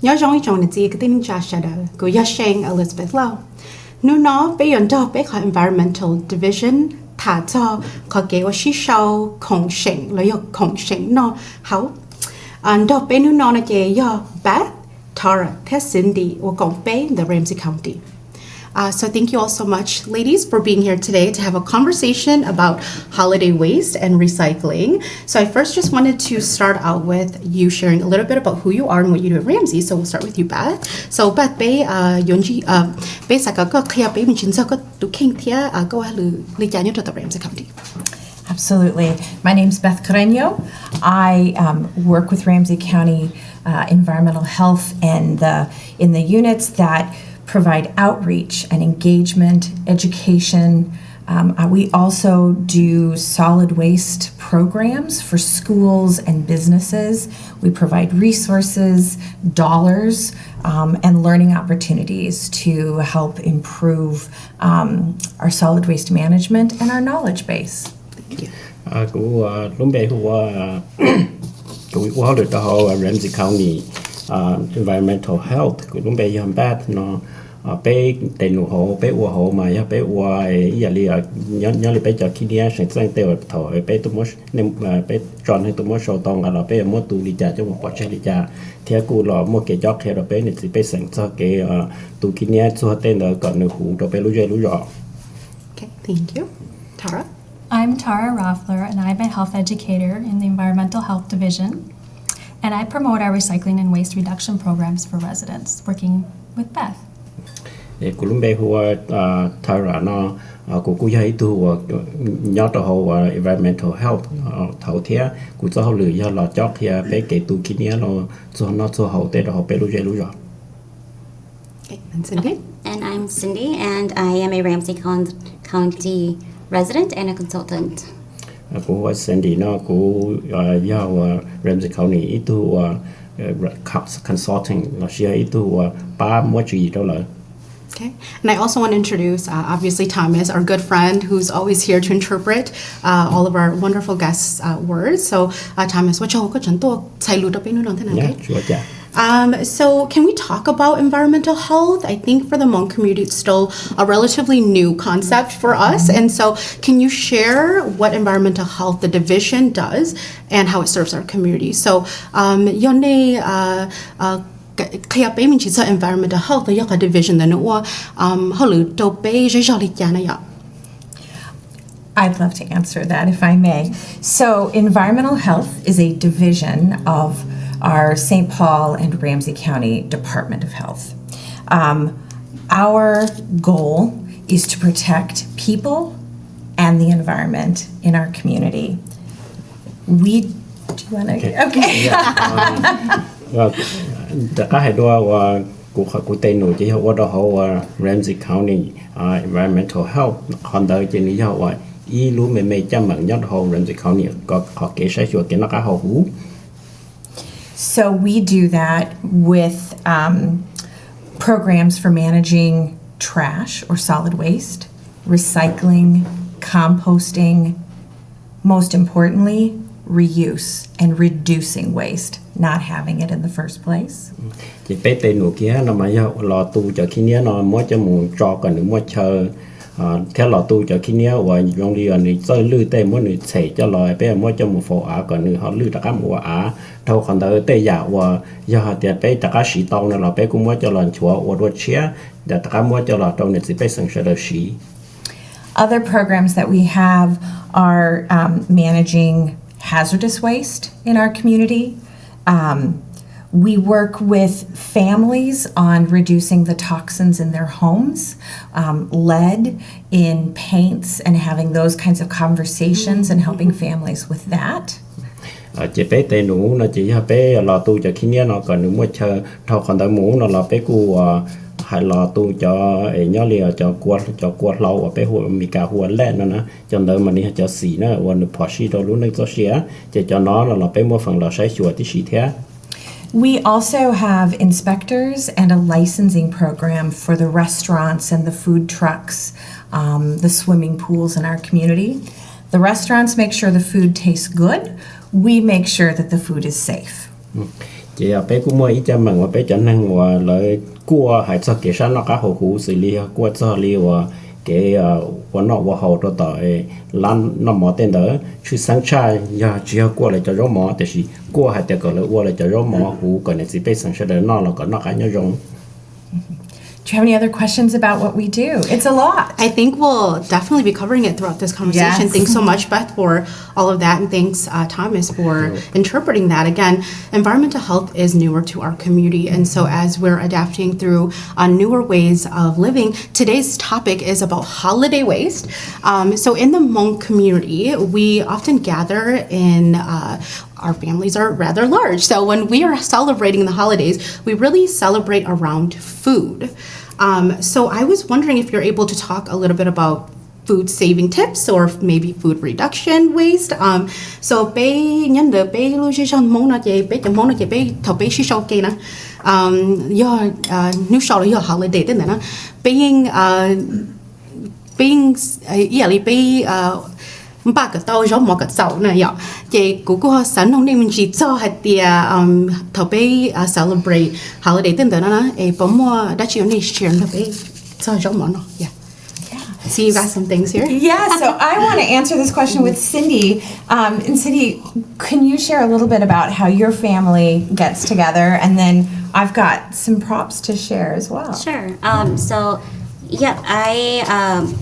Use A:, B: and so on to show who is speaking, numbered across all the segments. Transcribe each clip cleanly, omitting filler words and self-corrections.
A: Nhớ trong trong này cái tin cha shadow của Yasheng Elizabeth Lau. Nu nó bây giờ đó bây khỏi environmental division thả cho có cái ở xí sau khổng sinh lấy khổng sinh nó hậu. Đó bây nu nó là cái do Beth, Tara, Cindy or Gong Bay in the Ramsey County. So thank you all so much, ladies, for being here today to have a conversation about holiday waste and recycling. So I first just wanted to start out with you sharing a little bit about who you are and what you do at Ramsey. So we'll start with you, Beth. So Beth, bé yonji bé sa có khia bé mình chính xác có tụ kinh thia có lư gia nhập tại Ramsey County.
B: Absolutely. My name's Beth Carreño. I work with Ramsey County Environmental Health and in the units that provide outreach and engagement, education. We also do solid waste programs for schools and businesses. We provide resources, dollars, and learning opportunities to help improve our solid waste management and our knowledge base.
A: Thank you.
C: Lúc bé của được đó Ramsey County Environmental Health của lúc bé hôm Beth nó bé tên hồ bé ua hồ mà bé ua giờ li nhớ li bé cho khi đi sinh sang teo thổi bé tụi mốt nên bé chọnให้tụi mốt sầu tông à là bé mốt tụ đi trả cho một quả chơi đi trả thì cô là một cái job kia rồi bé này chỉ bé sinh cho cái tụ khi đi cho tên là còn nửa hũ rồi bé lú rõ.
A: Okay, thank you. Tara.
D: I'm Tara Roffler, and I'm a health educator in the Environmental Health Division, and I promote our recycling and waste reduction programs for residents, working with Beth.
C: Kulumbe hua Tara no kukuya itu nyoto ho environmental health thau thia ku cho ho lử ya la chok thia pe ke tu kinia no cho no cho ho te ho pe lu je lu ro.
A: Okay, and Cindy.
E: And I'm Cindy, and I am a Ramsey County resident and a consultant.
C: Ku Cindy no ku ya Ramsey County itu consulting no sia itu pa mo chi do la.
A: Okay, and I also want to introduce, obviously, Thomas, our good friend, who's always here to interpret all of our wonderful guests' words. So, Thomas, what you so can we talk about environmental health? I think for the Hmong community, it's still a relatively new concept for us. And so can you share what environmental health, the division, does and how it serves our community? So, khia bé mình chỉ sợ environmental health là cái division đó nữa họ lựa đầu bé rất là chán này ạ.
B: I'd love to answer that if I may. So environmental health is a division of our St. Paul and Ramsey County Department of Health. Our goal is to protect people and the environment in our community. Do you want to? Okay.
C: Cả hai đôi của tên nổi chỉ họ đó Ramsey County Environmental Health còn đời trên lý họ ý luôn mấy trăm mạng nhất họ Ramsey County có họ kể sai chuột cái nó cả họ hú.
B: So we do that with programs for managing trash or solid waste, recycling, composting, most importantly, reuse and reducing waste, not having it in the first place.
C: Chỉ bé tên nổi kia nó mà lò tu cho khi nhớ nó mới cho muốn cho cần nữa mới chờ theo lọ tu cho khi nhớ và dùng đi này chơi lư tê muốn này chạy cho lòi bé muốn cho một phố á còn nữa họ lư tất cả một á thâu còn tới tê giả và giờ họ tiệt bé tất cả sĩ tông này là bé cũng muốn cho lòn chúa và đuôi chia để tất cả muốn cho lọ trong này chỉ bé sang sẽ được sĩ.
B: Other programs that we have are managing hazardous waste in our community. We work with families on reducing the toxins in their homes, lead in paints, and having those kinds of conversations and helping families with that.
C: Chị bé tê nụ nó chỉ bé lò tu cho khi nhớ nó còn nữa mua chờ thâu còn tới mũ nó là bé cu hay lò tu cho nhớ liền cho quạt lâu ở bé hồ mì cà hồ lẹn nó nè cho đỡ mà đi cho xì nó và nó bỏ xì đồ luôn nó cho xì á cho nó là bé mua phần lò sấy chuột tí xì thế.
B: We also have inspectors and a licensing program for the restaurants and the food trucks, the swimming pools in our community. The restaurants make sure the food tastes good. We make sure that the food is safe.
C: Chị bé cũng mua ít cho mình và bé cho năng và lợi cua hay cho cái sản nó cá hồ cú xử lý cua cho li và cái quán nọ và hậu đó tại lan nó mỏ tên đó chứ sáng trai giờ chỉ cua lại cho gió mỏ thì chỉ cua hay cái là cua lại cho gió mỏ cú còn chỉ bé sáng trai nó là còn nó cả nhau rong.
B: Do you have any other questions about what we do? It's a lot.
A: I think we'll definitely be covering it throughout this conversation.
B: Yes.
A: Thanks so much, Beth, for all of that, and thanks, Thomas, for interpreting that. Again, environmental health is newer to our community, and so as we're adapting through newer ways of living, today's topic is about holiday waste. So in the Hmong community, we often gather in our families are rather large. So when we are celebrating the holidays, we really celebrate around food. So I was wondering if you're able to talk a little bit about food saving tips or maybe food reduction waste. So bé nhân được bé lưu chi trong món nào chị bé trong món nào chị bé thầu bé chi sau kia nè. Do nếu sau là do holiday thế này nó being yeah bé ba cái tàu giống một cái sầu này vậy. Chị cũng có sẵn hôm nay mình chỉ cho hạt tiề thầu bé celebrate holiday thế này nó. Bấm mua đã chịu này share thầu bé cho giống món nó. Yeah. See, you got some things here.
B: Yeah, so I want to answer this question with Cindy. And Cindy, can you share a little bit about how your family gets together? And then I've got some props to share as well.
E: Sure. Yeah, I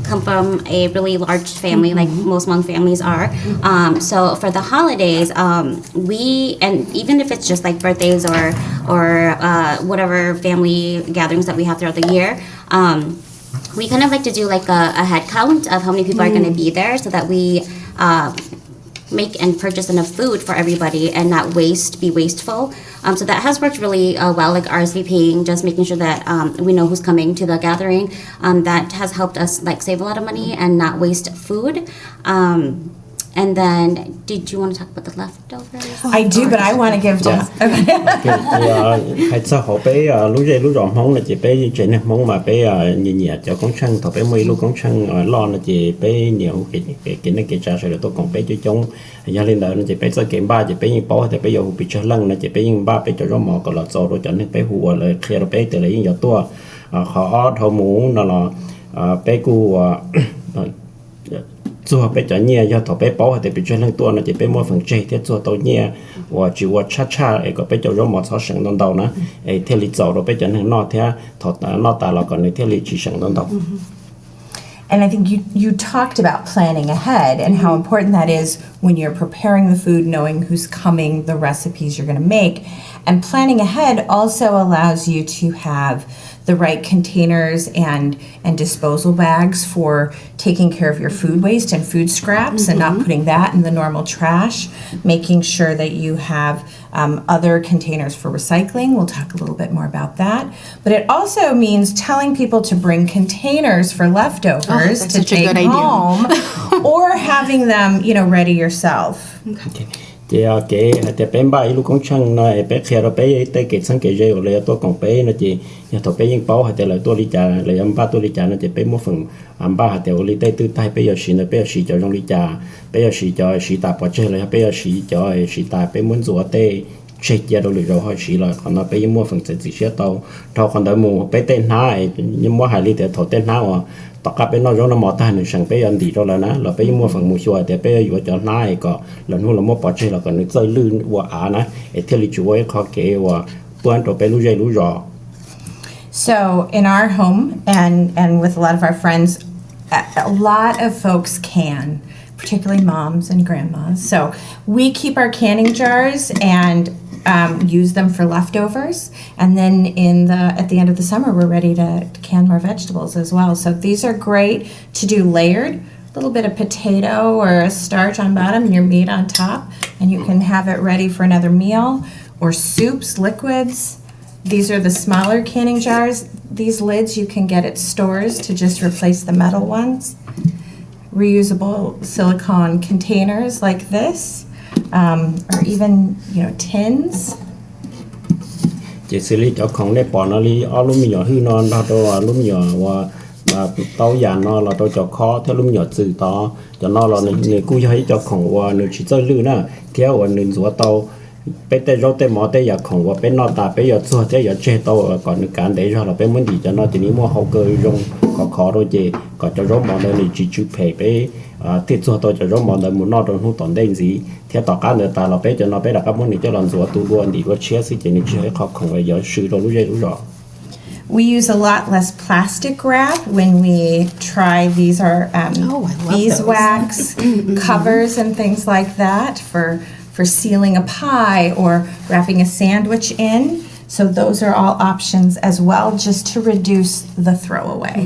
E: come from a really large family, like most Hmong families are. So for the holidays, we, and even if it's just like birthdays or whatever family gatherings that we have throughout the year, we kind of like to do like a head count of how many people are going to be there, so that we make and purchase enough food for everybody and not be wasteful. So that has worked really well, like RSVPing, just making sure that we know who's coming to the gathering. That has helped us like save a lot of money and not waste food. And then, did you want to talk about the leftovers?
B: I do, but I want to give to
C: hay sao họ bé lúc rộng mong là chị bé chuyện này mong mà bé nhẹ cho con trăng thọ bé mấy lúc con trăng lo là chị bé nhiều cái này cái trà rồi tôi còn bé chơi chung gia lên đó là chị bé sẽ kiếm ba chị bé những bao thì bé giờ bị chơi lăng là chị bé những ba bé cho rõ mỏ còn là sau rồi cho nên bé hùa là khi đó bé từ lấy những giờ tua họ thâu mũ là bé cu做被叫捏要头被包还得被转很多呢，就被莫分这天做到捏，我就我叉叉一个被叫肉毛草省东道呢，天里走了被叫很闹天头闹大了个呢天里去省东道。
B: And I think you talked about planning ahead and how important that is when you're preparing the food, knowing who's coming, the recipes you're going to make. And planning ahead also allows you to have the right containers and disposal bags for taking care of your food waste and food scraps and not putting that in the normal trash, making sure that you have other containers for recycling. We'll talk a little bit more about that. But it also means telling people to bring containers for leftovers to take home or having them, ready yourself.
C: Okay. Thì cái bé ba lúc con trăng này bé khi đó bé tới cái sáng cái dây rồi tôi còn bé nó chỉ nhà tôi bé những bao hay là tôi đi trả là em ba tôi đi trả nó chỉ bé một phần ba hay là đi tới từ tay bé giờ xí nó bé xí cho trong đi trả bé giờ xí cho xí tạp bỏ chơi là bé giờ xí cho xí tạp bé muốn rửa tê chết giờ đâu rồi họ chỉ là còn nó bây mua phần chỉ xe tàu tàu còn đợi mua bây tên hai nhưng mua hai ly để thổi tên hai à tất cả bên nó rồi nó mỏ tay nó sang bây anh đi rồi là nó bây mua phần mua xua để bây giờ cho hai có là nó là mua bỏ chơi là còn nó chơi lươn và á nè theo lịch chúa khó kể và buôn đồ bây lú dây lú rò.
B: So in our home and with a lot of our friends, a lot of folks can, particularly moms and grandmas. So we keep our canning jars and use them for leftovers, and then at the end of the summer we're ready to can more vegetables as well. So these are great to do layered, a little bit of potato or a starch on bottom and your meat on top, and you can have it ready for another meal, or soups, liquids. These are the smaller canning jars. These lids you can get at stores to just replace the metal ones. Reusable silicone containers like this, or even, tins.
C: Chỉ xử lý cho không để bỏ nó đi ở lúc nhỏ hư nó đâu lúc nhỏ và tao già nó là tôi cho khó theo lúc nhỏ từ to cho nó là người cú thấy cho không và người chỉ chơi lư nữa theo và người rửa tao bây giờ rồi tới mỏ tới giờ không và bây nó ta bây giờ xưa tới giờ chơi tao còn người cản để cho là bây muốn đi cho nó thì nếu mua hậu cơ dùng có khó rồi gì còn cho rồi mỏ này chỉ chụp phải bây thiết xưa tao cho rồi mỏ này muốn nó đâu không tồn tại gì theo tao cả người ta là bây giờ nó bây là các món này cho làm rửa tu luôn thì có chia sẻ chỉ nên chơi khó không và giờ sử dụng lúc dây lúc rõ.
B: We use a lot less plastic wrap when we try. These are beeswax covers and things like that for sealing a pie or wrapping a sandwich in. So those are all options as well, just to reduce the throwaway.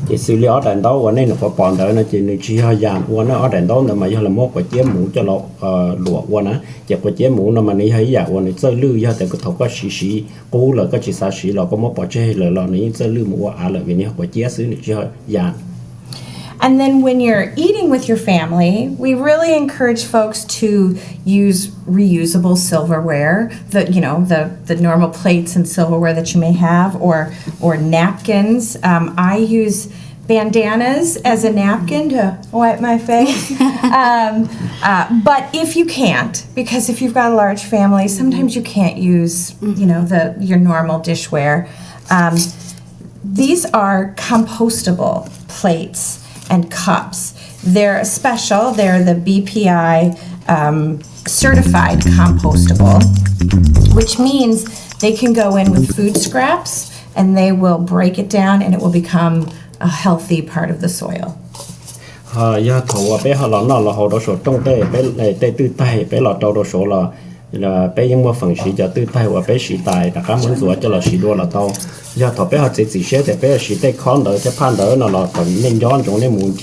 C: Chỉ xử lý ở đàn đó và nên là có bọn đó là chỉ hơi giảm và nó ở đàn đó là mà do là một cái chế mũ cho nó lụa và nó chỉ có chế mũ nó mà ní hơi giảm và nó chơi lư do tại cái thầu có xí cũ là có chỉ xa xí là có một bỏ chế là nó chơi lư mũ là vì nó có chế xứ nó chỉ hơi giảm.
B: And then when you're eating with your family, we really encourage folks to use reusable silverware, the normal plates and silverware that you may have, or napkins. I use bandanas as a napkin to wipe my face. But if you can't, because if you've got a large family, sometimes you can't use, your normal dishware. These are compostable plates and cups. They're special. They're the BPI certified compostable, which means they can go in with food scraps and they will break it down and it will become a healthy part of the soil.
C: Ya thầu bé họ là họ đó số trong bé tư tay bé là đâu đó số là bé những phần sĩ cho tư tay và bé sĩ tài đã cảm ơn cho là sĩ đua là tao giờ thọ bé họ chỉ sẽ để bé sĩ tay con đỡ cho pan đỡ là còn nên gió trong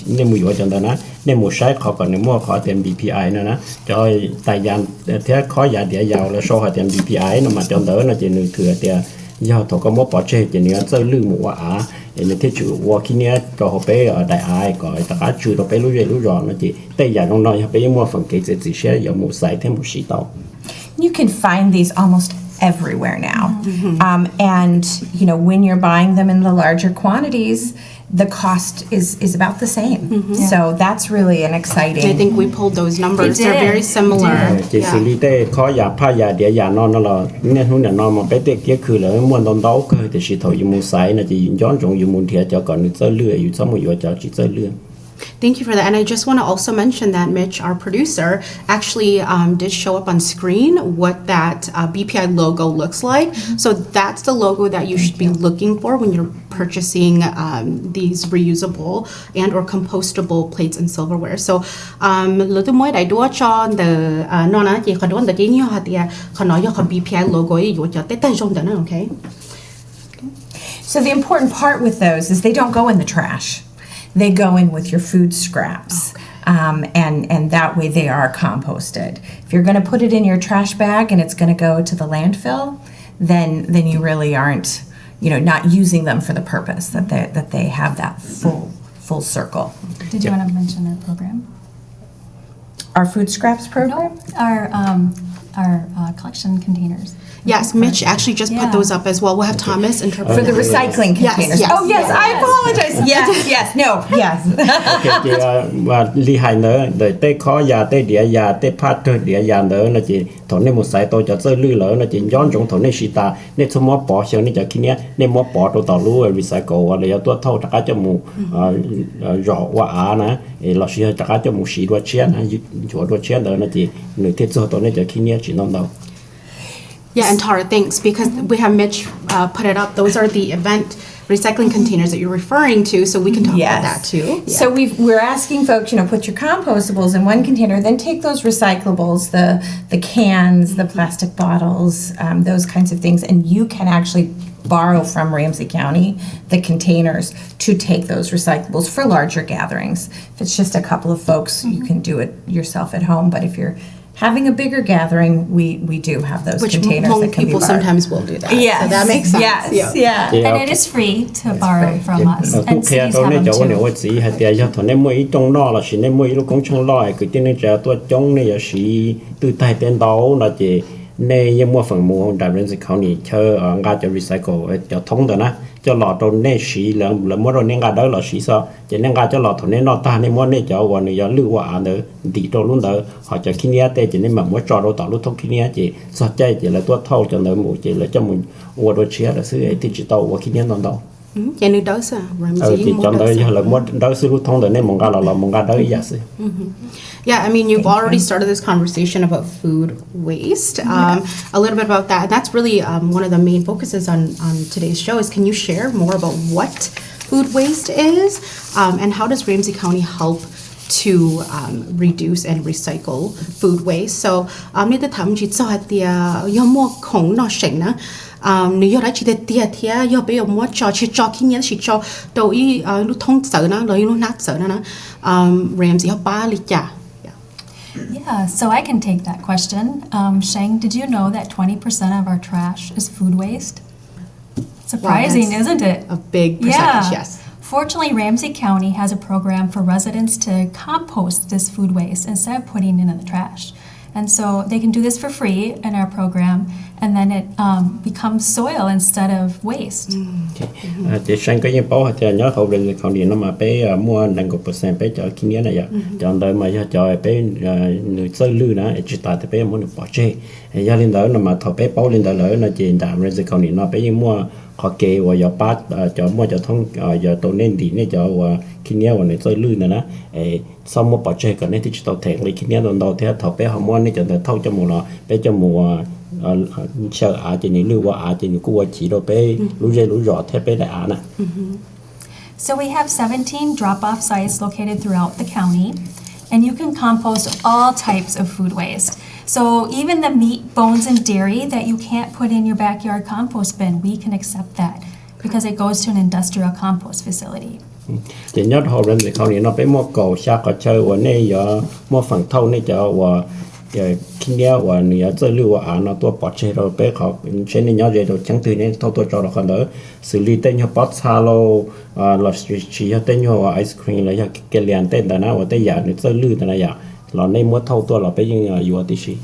C: nên mùi cho đó nè nên mùi sai họ còn nên mua họ tiền BPI nữa nè cho tài gian thế khó giả địa giàu là số họ tiền BPI nó mà cho đỡ nó chỉ nửa thừa tiền giờ thọ có một bỏ chơi chỉ nửa chơi lư mùa á nên thế chủ qua khi nãy cho họ bé ở đại ai gọi tất cả chủ đó bé lú rò nó chỉ tay giả trong đó họ bé mua phần cái chỉ sẽ giờ mùa sai thêm một sĩ tàu.
B: You can find these almost everywhere now. And, when you're buying them in the larger quantities, the cost is about the same. So that's really an exciting.
A: I think we pulled those numbers. They're very similar.
C: Chỉ xử lý tế khó giả phá giả địa giả nó là nên hướng là nó mà bé tế kia khử là muốn đông đấu cơ thì chỉ thầu dùng một sải là chỉ dọn dùng dùng một thiệt cho còn chơi lừa dùng xong một cho chỉ chơi lừa.
A: Thank you for that. And I just want to also mention that Mitch, our producer, actually did show up on screen what that BPI logo looks like. So that's the logo that you should be looking for when you're purchasing these reusable and or compostable plates and silverware. So lỡ tôi mới đại đua cho nó nói gì khó đua chỉ nhiều hạt tiền khó nói cho BPI logo ấy dụ cho tết tết trong đó okay.
B: So the important part with those is they don't go in the trash. They go in with your food scraps, and that way they are composted. If you're going to put it in your trash bag and it's going to go to the landfill, then you really aren't, not using them for the purpose that they have that full circle.
D: Did you want to mention our program?
B: Our food scraps program?
D: Our our collection containers.
A: Yes, Mitch actually just put those up as well. We'll have Thomas interpret
B: For the
A: that.
B: recycling
A: Yes,
B: containers.
A: yes,
B: Oh, yes,
A: yes.
B: I apologize. Yes, no, yes.
C: chị và ly hai nữa để tê khó già tê địa già tê phát thôi địa già nữa là chị thổ nên một sai tôi cho chơi lư lỡ là chịย้อนtrong thổ nên shita nên số mót bỏ xíu nên cho khi nhé nên mót bỏ tôi tàu lúa recycle và để tôi thâu tất cả cho mù rõ quả nè là xí tất cả cho mù xí đua chén chỗ đua chén nữa là chị người thiết cho tôi nên cho khi nhé chị nông đâu.
A: Yeah, and Tara, thanks, because we have Mitch put it up. Those are the event recycling containers that you're referring to, so we can talk about that too. Yeah.
B: So we're asking folks, put your compostables in one container, then take those recyclables, the cans, the plastic bottles, those kinds of things, and you can actually borrow from Ramsey County the containers to take those recyclables for larger gatherings. If it's just a couple of folks, you can do it yourself at home, but if you're having a bigger gathering, we do have those
A: Which
B: containers
A: Hmong
B: that can be
A: people
B: borrowed.
A: sometimes will do that.
B: Yes,
A: So that makes sense.
B: Yes,
A: Yeah.
B: yeah.
D: And it is free to borrow from us.
C: Cụ
D: And
C: khe
D: cities
C: tôi
D: have
C: nên
D: them
C: cho nếu
D: too.
C: chỉ hay tiệt cho thằng em mới trong đó là chỉ nên mới lúc cũng trong lo cái tên nên cho tôi trong này là chỉ từ tay tên đó là chỉ nên như mua phần mua đại Ramsey County chơi ở ngay cho recycle cho thông đó nè cho lọ trong này chỉ là mua rồi nên ngay đó là chỉ sao chỉ nên ngay cho lọ thằng nên nó ta nên mua nên choวันนี้giờ lưu qua nữa đi đâu luôn đó họ cho khi nhé tê chỉ nên mà mua cho đâu tạo lúc thông khi nhé chỉ sao chơi chỉ là tôi thâu cho nữa một chỉ là cho mình mua đồ chia là xứ ấy digital và khi nhé nó đâu.
A: Yeah, new dose, Ramsey.
C: Chị chọn đấy là mua đó sự thông để nên mong là mong đấy giả sử.
A: Yeah, I mean, you've already started this conversation about food waste. A little bit about that. And that's really one of the main focuses on today's show is can you share more about what food waste is and how does Ramsey County help to reduce and recycle food waste. So, như tôi thầm chỉ cho thì do mua khổng nó sỉnh nữa. Nếu đó chỉ để tiệt thì do bây giờ mua cho chỉ cho khi nhớ chỉ cho đầu ý lúc thông sợ nó rồi lúc nát sợ nó Ramsey họ ba lịch trả.
D: Yeah, so I can take that question. Sheng, did you know that 20% of our trash is food waste? Surprising,
A: Wow,
D: isn't it?
A: A big percentage, yes.
D: Fortunately, Ramsey County has a program for residents to compost this food waste instead of putting it in the trash. And so they can do this for free in our program, and then it becomes soil instead of waste.
C: Chị sang cái những bảo thì nhớ hậu Ramsey County nó mà bé mua 50% bé cho kinh nghiệm này vậy, chọn đời mà cho bé người chơi lư nữa, chỉ tại thì bé muốn được bỏ chơi, gia đình đó là mà thọ bé bảo lên đó lỡ là chị đảm Ramsey County nó bé mua họ kê và giờ bắt cho mua cho thông giờ tổ nên đi nên cho kinh nghiệm và này chơi lư nữa nè, sau mua bỏ chơi còn nên thì chỉ tao thẹn lấy kinh nghiệm đầu thế thọ bé họ mua nên cho thâu cho mùa nó bé cho mùa sợ chỉ những lưu qua chỉ những cua chỉ đâu bé lú dây lú rõ thế bé đại nè.
D: So we have 17 drop-off sites located throughout the county, and you can compost all types of food waste. So even the meat, bones, and dairy that you can't put in your backyard compost bin, we can accept that because it goes to an industrial compost facility.
C: Chỉ nhớ hậu Ramsey County nó bé mua cầu xa có chơi và này giờ mua phần thâu này cho và kinh nghiệm và nhiều chơi lưu và nó tôi bỏ chơi rồi bé họ trên này nhớ rồi chẳng từ nên thâu tôi cho nó còn đỡ xử lý tên nhau bát xa lô là chỉ tên nhau ice cream là cái liền tên đó nào và tên giả nữa chơi lưu đó là giả là này mua thâu tôi là bé như vừa tí xí.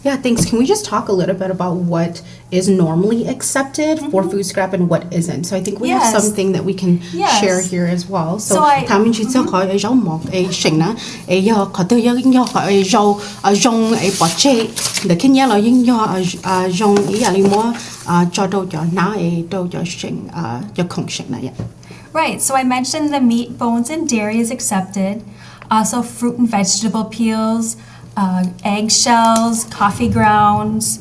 A: Yeah, thanks. Can we just talk a little bit about what is normally accepted for food scrap and what isn't? So I think we have something that we can share here as well. So Tham mình chỉ cho khỏi rau mọc sỉnh á, giờ có từ giờ khỏi rau rong bỏ chế, để khi nhớ là những rong ý là li mua cho đâu cho ná đâu cho sỉnh cho không sỉnh này.
D: Right, so I mentioned the meat, bones, and dairy is accepted. Also fruit and vegetable peels, egg shells, coffee grounds,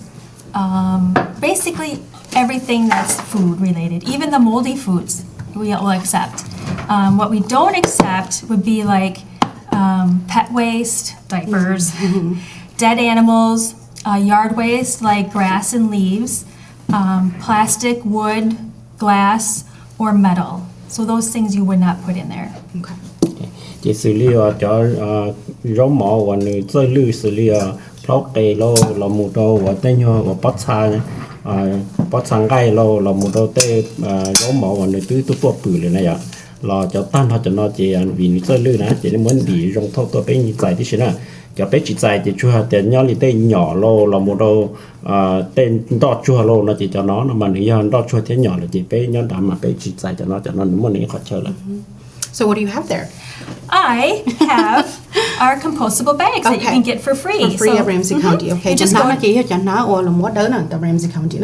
D: basically everything that's food related. Even the moldy foods we will accept. What we don't accept would be like pet waste, diapers, dead animals, yard waste like grass and leaves, plastic, wood, glass, or metal. So those things you would not put in there.
A: Okay.
C: Chỉ xử lý cho rau mỏ và người chơi lưu xử lý lót cây lô là một đồ và tên nhau và bắt sang gai lô là một đồ tê rau mỏ và người tứ tua bự lên này là cho tan họ cho nó chỉ vì người chơi lưu nè chỉ muốn đi rong thâu tôi bên như vậy thì xin cho bé chỉ dạy chỉ chua tiền nhau thì tên nhỏ lô là một đô tên đo chua lô nó chỉ cho nó mà nếu đo chua thế nhỏ là chỉ bé nhau đảm mà bé chỉ dạy cho nó đúng một khó chơi là.
A: So what do you have there?
D: I have our compostable bags that you can get for free.
A: For free at Ramsey County. Okay.
D: You just
A: Ramsey County.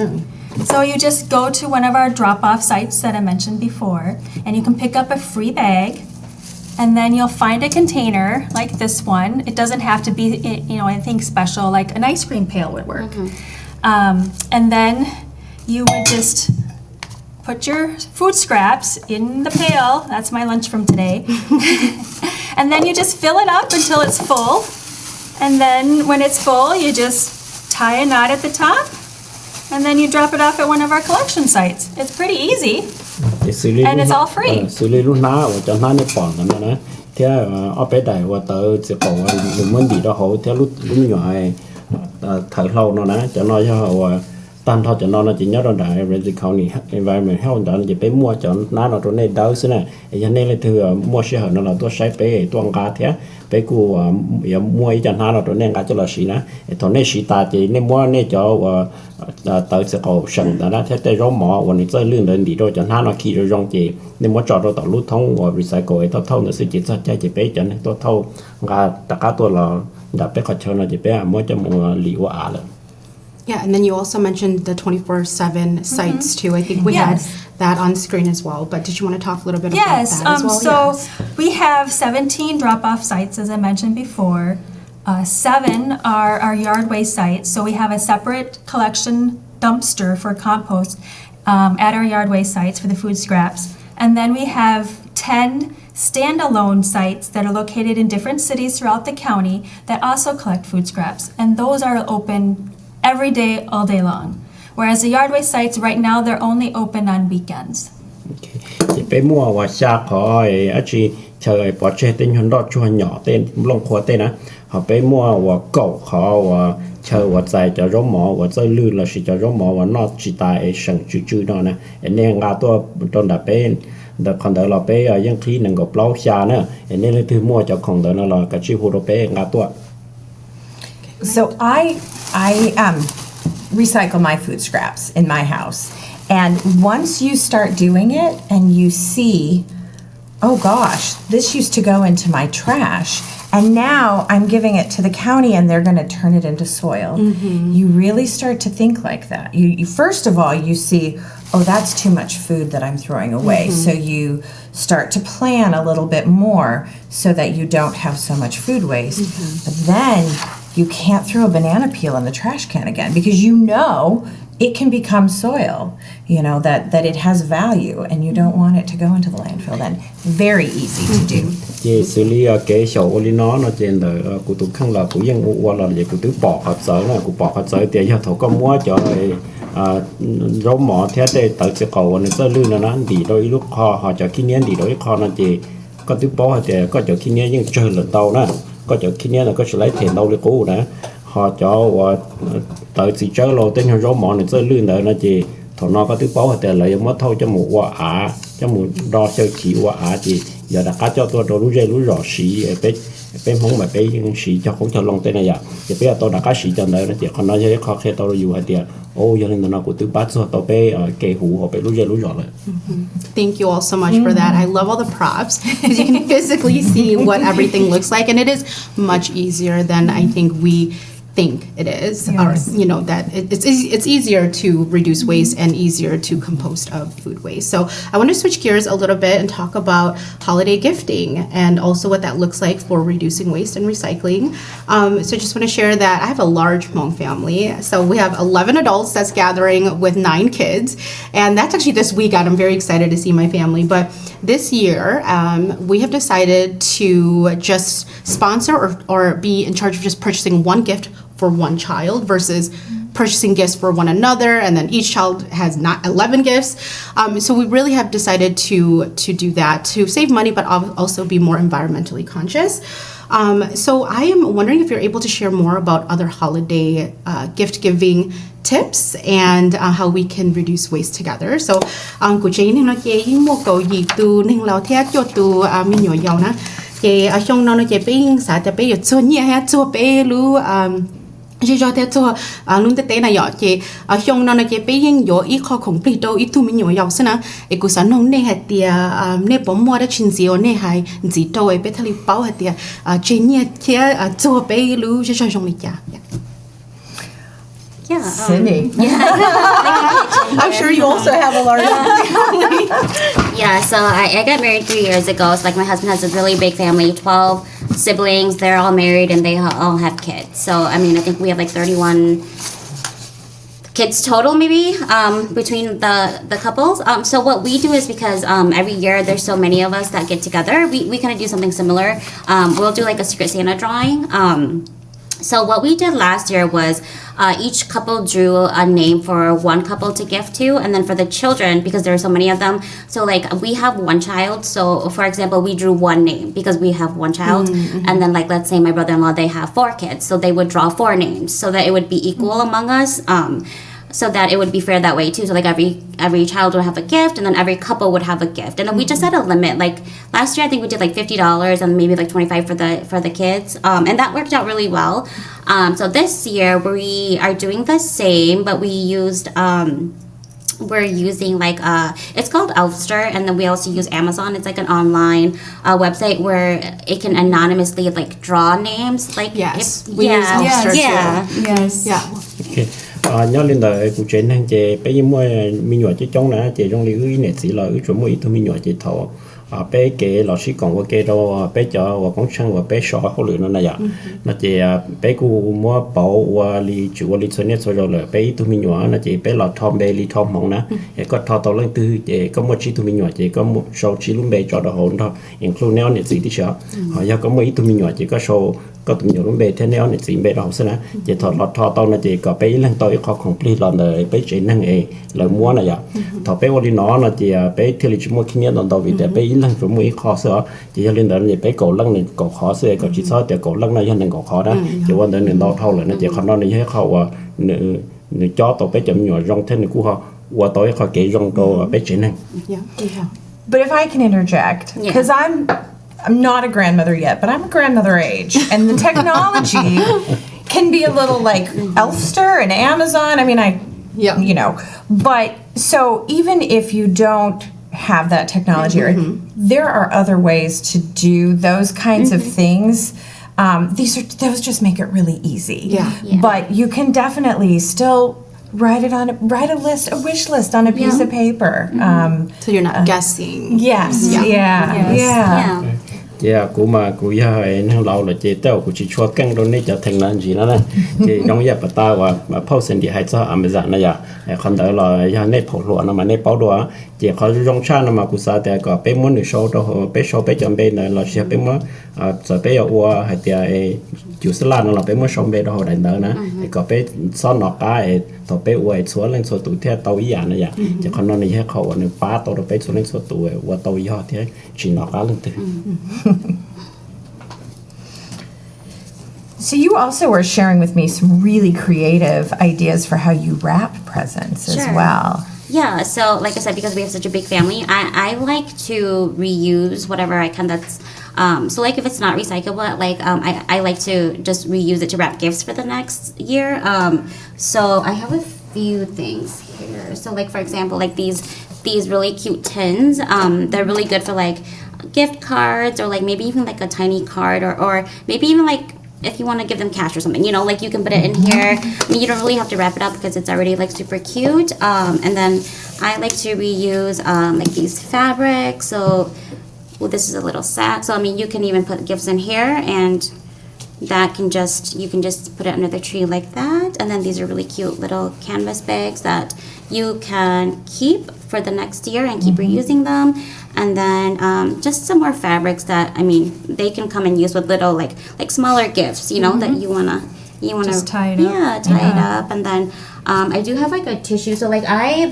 D: So you just go to one of our drop-off sites that I mentioned before, and you can pick up a free bag, and then you'll find a container like this one. It doesn't have to be, anything special, like an ice cream pail would work. And then you would just put your food scraps in the pail. That's my lunch from today. And then you just fill it up until it's full. And then when it's full, you just tie a knot at the top. And then you drop it off at one of our collection sites. It's pretty easy. And it's all free.
C: Xử lý lúc nào cho nó bỏ nó thế ở bên đây và tới sẽ có muốn gì đó hỗ theo lúc nhỏ thời lâu nó cho nó cho tan thôi cho nó chỉ nhớ rồi đại Ramsey County Environment Health đó chỉ bé mua cho nó trong này đâu xí này cho nên là thứ mua xe nó là tôi sai bé tuang cá thế bé cô mua cho nó trong này cá cho là xí nè thằng này xí ta chỉ nên mua nên cho tới sẽ có sẵn đó thế tới rau mỏ và nên chơi lương đến đi rồi cho nó khi rồi rong chỉ nên mua cho rồi tàu lút thông và recycle tao thâu nữa sẽ chỉ cho chỉ bé cho nên tôi thâu tất cả tôi là đã bé có cho nó chỉ bé mua cho một liệu à rồi.
A: Yeah, and then you also mentioned the 24/7 sites too. I think we had that on screen as well. But did you want to talk a little bit about that as well?
D: So we have 17 drop-off sites, as I mentioned before. 7 are our yard waste sites. So we have a separate collection dumpster for compost at our yard waste sites for the food scraps. And then we have 10 standalone sites that are located in different cities throughout the county that also collect food scraps. And those are open every day, all day long. Whereas the yard waste sites, right now, they're only open on weekends.
C: Chị bé mua và xa khỏi chị chờ bỏ chơi tên hòn đỏ chua nhỏ tên lông khoa tên á họ bé mua và cậu họ và chờ và chạy cho rau mỏ và chơi lư là chỉ cho rau mỏ và nó chỉ tại sân chữ đó nè nên ngã tôi trong đã bé được còn đỡ là bé ở những khi nâng gộp lâu xa nữa nên là thứ mua cho còn đỡ là cái chi hồ đồ bé ngã tôi.
B: So I recycle my food scraps in my house. And once you start doing it and you see, oh gosh, this used to go into my trash, and now I'm giving it to the county and they're going to turn it into soil. You really start to think like that. You first of all, you see, oh, that's too much food that I'm throwing away. So you start to plan a little bit more so that you don't have so much food waste. But then you can't throw a banana peel in the trash can again because it can become soil, that it has value and you don't want it to go into the landfill then. Very easy to do.
C: Chị xử lý cái sổ lý nó trên đời của tụi khăn là của dân qua là về của tụi bỏ hạt sợi là của bỏ hạt sợi thì giờ thầu có mua cho rau mỏ thế để tự sẽ cầu nên sẽ lưu nó đi đôi lúc họ cho khi nhén đi đôi kho nó chỉ có tụi bỏ thì có cho khi nhén nhưng chơi lần đầu đó có cho khi nhén là có sẽ lấy tiền đâu để cũ đó họ cho tự chỉ chơi lâu tên rau mỏ nên sẽ lưu nó chỉ thằng nó có tụi bỏ thì lại mất thôi cho một quả cho một đo chơi chỉ quả chỉ giờ đã cá cho tôi đồ lúa dây lúa rò xì bé không mà bé xì cho không cho long tên này giờ giờ bé tôi đã cá xì cho nơi nó chỉ còn nói với khó khăn tôi dùng hay tiền giờ nên nó của tứ bát cho tôi bé kề hũ hoặc bé lúa dây lúa rò lại.
A: Thank you all so much for that. I love all the props because you can physically see what everything looks like, and it is much easier than I think we think it is, or that it's easier to reduce waste and easier to compost of food waste. So I want to switch gears a little bit and talk about holiday gifting and also what that looks like for reducing waste and recycling. So I just want to share that I have a large Hmong family. So we have 11 adults that's gathering with 9 kids, and that's actually this weekend. I'm very excited to see my family. But this year, we have decided to just sponsor or be in charge of just purchasing one gift for one child versus purchasing gifts for one another, and then each child has not 11 gifts. So we really have decided to do that to save money, but also be more environmentally conscious. So I am wondering if you're able to share more about other holiday gift giving tips and how we can reduce waste together. So của chế nên nó chế mo cầu gì tu nên lao theo cho tu mình nhỏ giàu na chị ở trong nó chị biết xã chị biết chua nhẹ hay chua bé lu chỉ cho theo chua luôn tế này nhỏ chị ở trong nó chị biết những nhỏ ít khó complete đâu ít thu mình nhỏ giàu xí na cái cuộc sống nông này hay tiệt nè bố mua đã chín gì nè hay gì đâu ấy biết thay bao hay tiệt chị nhẹ chị chua bé lu chỉ cho trong lịch trả.
E: Yeah.
B: Cindy. I'm sure you also have a large family.
E: Yeah, so I got married 3 years ago. So like my husband has a really big family, 12 siblings. They're all married and they all have kids. So I mean, I think we have like 31 kids total, maybe between the couples. So what we do is because every year there's so many of us that get together, we kind of do something similar. We'll do like a Secret Santa drawing. So what we did last year was each couple drew a name for one couple to gift to, and then for the children, because there are so many of them, so like we have one child, so for example we drew one name because we have one child, and then like let's say my brother-in-law, they have 4 kids, so they would draw 4 names so that it would be equal among us, so that it would be fair that way too. So like every child would have a gift, and then every couple would have a gift, and then we just set a limit. Like last year I think we did like $50 and maybe like $25 for the kids, and that worked out really well. So this year we are doing the same, but we used we're using like it's called Elfster, and then we also use Amazon. It's like an online website where it can anonymously like draw names. Like
A: Yes,
E: we
A: use Elfster too.
D: Yes.
A: Yeah.
C: Okay. Nhớ lên đời cụ chuyện hàng chị bây giờ mua mình nhỏ chị trong là chị trong lý nè chỉ là chuẩn mua ít thôi mình nhỏ chị thọ bé cái lò xí còn cái đâu bé cho và con sang và bé sọ họ lựa nó này nó chị bé cụ mua bảo và li chủ li số net số rồi là bé thôi mình nhỏ nó chị bé lò thom bé li thom mỏng nè có thọ tàu lên từ chị có một chi thôi mình nhỏ chị có một số chi luôn bé cho đó hồn thôi include neo này gì thì sợ họ giờ có một ít thôi mình nhỏ chị có số có tụi nhiều lắm bé thế neo này gì bé đó xí nè chị thọ lọt thọ tàu là chị có bé lên tôi có complete là đời bé chị năng ấy là mua này thọ bé qua đi nó là chị bé thì chỉ mua kinh nghiệm lần đầu vì bé lăng chuẩn bị khó sửa chỉ cho lên đó thì bé cổ lăng này cổ khó sửa cổ chỉ sao thì cổ lăng này hiện nay cổ khó đó chỉ quan đến nên đau thâu là nó chỉ khó nó này hết khó nữ cho tàu bé chậm nhỏ rong thế này cũng họ qua tối khó kỹ rong đồ bé chỉ năng.
B: But if I can interject, because I'm not a grandmother yet, but I'm a grandmother age, and the technology can be a little like Elfster and Amazon. I mean, you know, but so even if you don't have that technology, or there are other ways to do those kinds of things. Those just make it really easy. But you can definitely still write a wish list on a piece of paper.
A: So you're not guessing.
B: Yes. Yeah.
C: Yeah, cú mà cú ya ấy nó lâu là chế tao cú chỉ cho căng đôi này trở thành là gì đó nè, chế trong ya bắt ta và pauv sinh đi hay cho Amazon này ya, còn đó là ya này phổ lộ nó mà này bảo đồ chế khó trong cha nó mà cú sa thì có bé muốn được show đó, bé show bé chọn bé này là sẽ bé muốn giờ bé ở hay thì chủ sân nó là bé muốn show bé đó đánh đó nè, có bé son nọ cái thọ bé uể xuống lên số tuổi theo tàu ý à này ya, chế còn nó này hết khẩu này phá tàu đó bé xuống lên số tuổi và tàu ý họ thì chỉ nọ cái lên từ.
B: So you also were sharing with me some really creative ideas for how you wrap presents as well.
E: Yeah, so like I said, because we have such a big family, I like to reuse whatever I can that's, so like if it's not recyclable, like I like to just reuse it to wrap gifts for the next year. So I have a few things here. So like for example, like these really cute tins, they're really good for like gift cards or like maybe even like a tiny card or maybe even like if you want to give them cash or something, you know, like you can put it in here. I mean, you don't really have to wrap it up because it's already like super cute. And then I like to reuse like these fabrics. So this is a little sack. So I mean, you can even put gifts in here and that you can just put it under the tree like that. And then these are really cute little canvas bags that you can keep for the next year and keep reusing them. And then just some more fabrics that, I mean, they can come and use with little like smaller gifts, you know, that you wanna
D: just tie it up.
E: Yeah, tie it up. And then I do have like a tissue. So like I